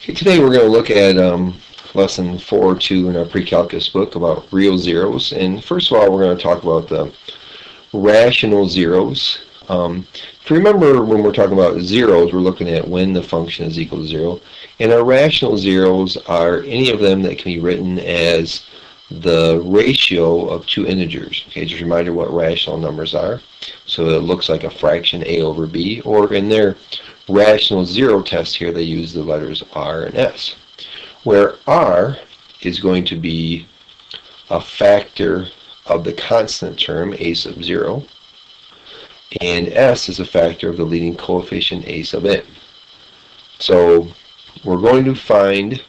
Okay, today we're going to look at lesson 4.2 in our pre-calculus book about real zeros. And first of all, we're going to talk about the rational zeros. If you remember, when we're talking about zeros, we're looking at when the function is equal to 0. And our rational zeros are any of them that can be written as the ratio of two integers. Okay, just a reminder what rational numbers are. So it looks like a fraction a over b, or in their rational zero test here they use the letters r and s, where r is going to be a factor of the constant term a sub 0, and s is a factor of the leading coefficient a sub n. So we're going to find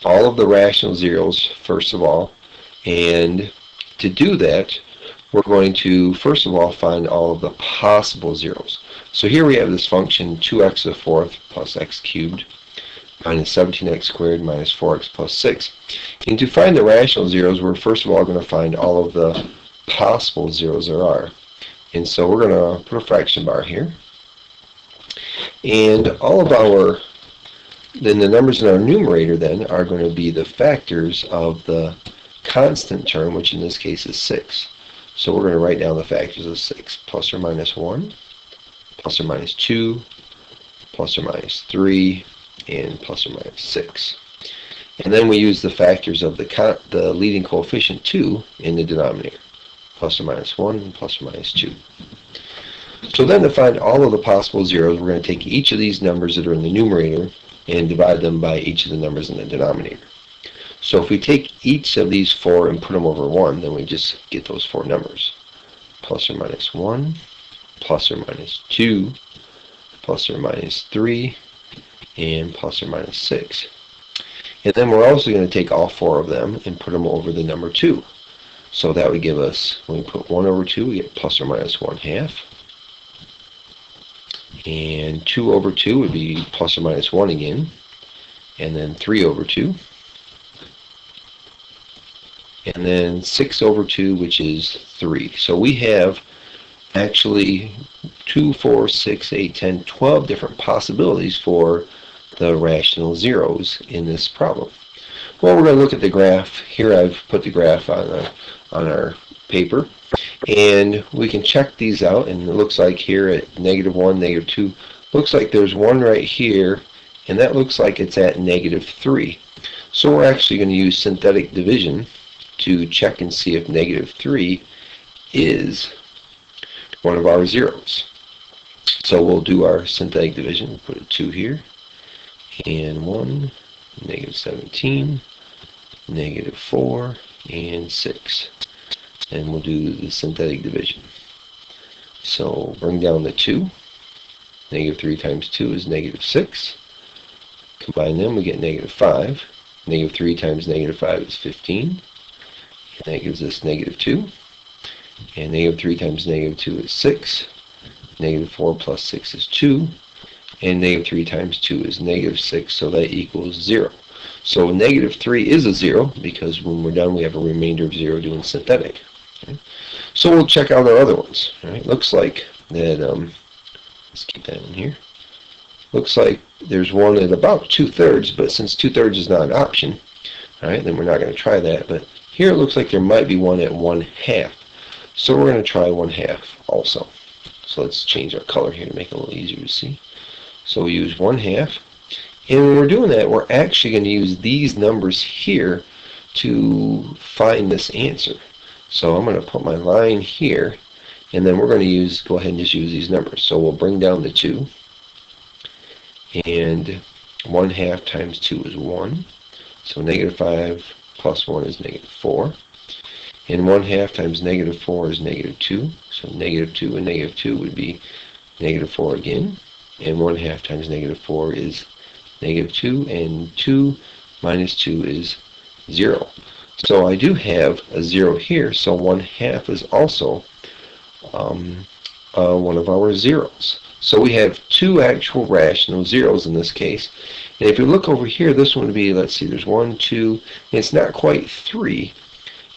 all of the rational zeros first of all, and to do that we're going to first of all find all of the possible zeros. So here we have this function 2x to the fourth plus x cubed minus 17x squared minus 4x plus 6. And to find the rational zeros, we're first of all going to find all of the possible zeros there are. And so we're going to put a fraction bar here. And all of then the numbers in our numerator then are going to be the factors of the constant term, which in this case is 6. So we're going to write down the factors of 6, plus or minus 1, plus or minus 2, plus or minus 3, and plus or minus 6. And then we use the factors of the leading coefficient 2 in the denominator, plus or minus 1 and plus or minus 2. So then to find all of the possible zeros, we're going to take each of these numbers that are in the numerator and divide them by each of the numbers in the denominator. So if we take each of these 4 and put them over 1, then we just get those 4 numbers. Plus or minus 1, plus or minus 2, plus or minus 3, and plus or minus 6. And then we're also going to take all 4 of them and put them over the number 2. So that would give us, when we put 1 over 2, we get plus or minus 1/2. And 2 over 2 would be plus or minus 1 again. And then 3 over 2. And then 6 over 2, which is 3. So we have actually 2, 4, 6, 8, 10, 12 different possibilities for the rational zeros in this problem. Well, we're going to look at the graph. Here I've put the graph on our paper. And we can check these out, and it looks like here at -1, -2, looks like there's one right here, and that looks like it's at -3. So we're actually going to use synthetic division to check and see if -3 is one of our zeros. So we'll do our synthetic division. We'll put a 2 here, and 1, -17, -4, and 6. And we'll do the synthetic division. So bring down the 2. -3 times 2 is -6. Combine them, we get -5. -3 times -5 is 15. And that gives us -2. And -3 times -2 is 6. -4 plus 6 is 2. And -3 times 2 is -6, so that equals 0. So -3 is a 0, because when we're done we have a remainder of 0 doing synthetic. Okay. So we'll check out our other ones. Right? Looks like that, let's keep that in here. Looks like there's one at about 2/3, but since 2/3 is not an option, all right, then we're not going to try that. But here it looks like there might be one at 1/2. So we're going to try 1/2 also. So let's change our color here to make it a little easier to see. So we use 1/2. And when we're doing that, we're actually going to use these numbers here to find this answer. So I'm going to put my line here, and then we're going to go ahead and just use these numbers. So we'll bring down the 2, and 1/2 times 2 is 1. So -5 plus 1 is -4. And 1/2 times -4 is -2. So -2 and -2 would be -4 again. And 1/2 times -4 is -2, and 2 minus 2 is 0. So I do have a 0 here, so 1/2 is also one of our zeros. So we have 2 actual rational zeros in this case. And if you look over here, this one would be, let's see, there's 1, 2, and it's not quite 3.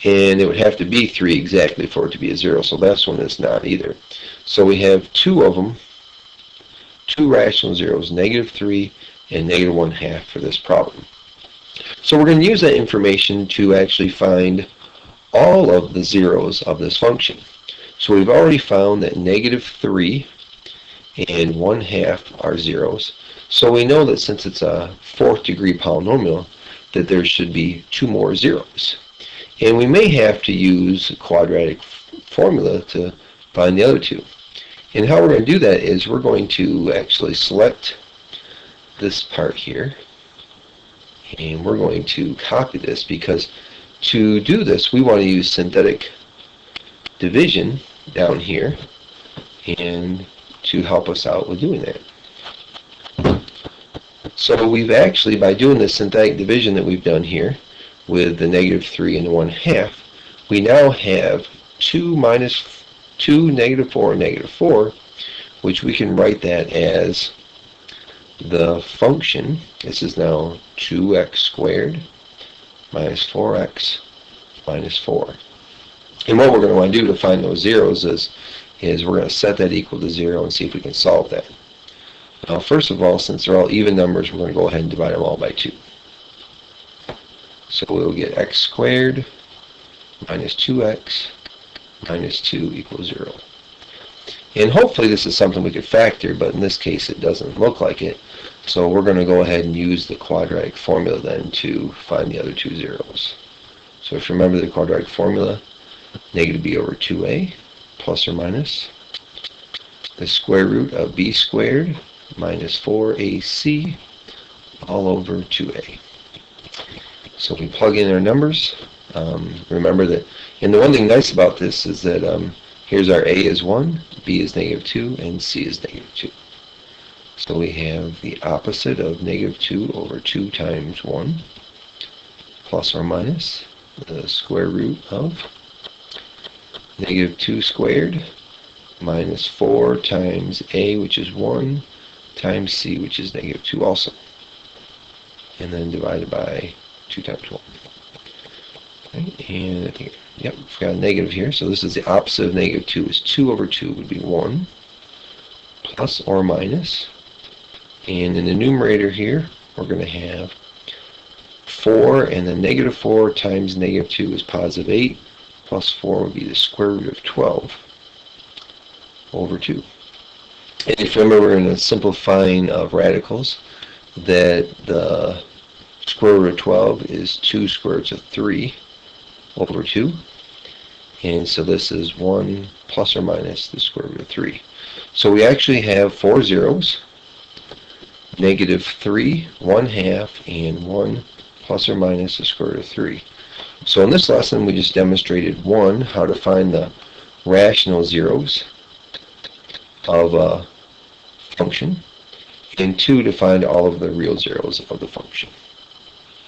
And it would have to be 3 exactly for it to be a 0, so this one is not either. So we have 2 of them, two rational zeros, -3 and -1/2 for this problem. So we're going to use that information to actually find all of the zeros of this function. So we've already found that -3 and 1/2 are zeros. So we know that since it's a fourth degree polynomial, that there should be two more zeros. And we may have to use a quadratic formula to find the other two. And how we're going to do that is we're going to actually select this part here, and we're going to copy this, because to do this we want to use synthetic division down here and to help us out with doing that. So we've actually, by doing this synthetic division that we've done here with the -3 and the 1/2, we now have 2 minus 2, -4, and -4, which we can write that as the function. This is now 2x squared minus 4x minus 4. And what we're going to want to do to find those zeros is we're going to set that equal to 0 and see if we can solve that. Now, first of all, since they're all even numbers, we're going to go ahead and divide them all by 2. So we'll get x squared minus 2x minus 2 equals 0. And hopefully this is something we could factor, but in this case it doesn't look like it. So we're going to go ahead and use the quadratic formula then to find the other two zeros. So if you remember the quadratic formula, (b over 2a plus or minus the square root of b squared minus 4ac all over 2a. So we plug in our numbers. Remember that, and the one thing nice about this is that here's our a is 1, b is -2, and c is -2. So we have the opposite of -2 over 2 times 1 plus or minus the square root of -2 squared minus 4 times a, which is 1, times c, which is -2 also. And then divided by 2 times 1. Okay, and I think, yep, we've got a negative here. So this is the opposite of -2, is 2 over 2 would be 1 plus or minus. And in the numerator here, we're going to have 4, and then -4 times -2 is positive 8, plus 4 would be the square root of 12 over 2. And if you remember in the simplifying of radicals, that the square root of 12 is 2 square roots of 3 over 2. And so this is 1 plus or minus the square root of 3. So we actually have 4 zeros, -3, 1/2, and 1 plus or minus the square root of 3. So in this lesson we just demonstrated 1, how to find the rational zeros of a function, and 2, to find all of the real zeros of the function.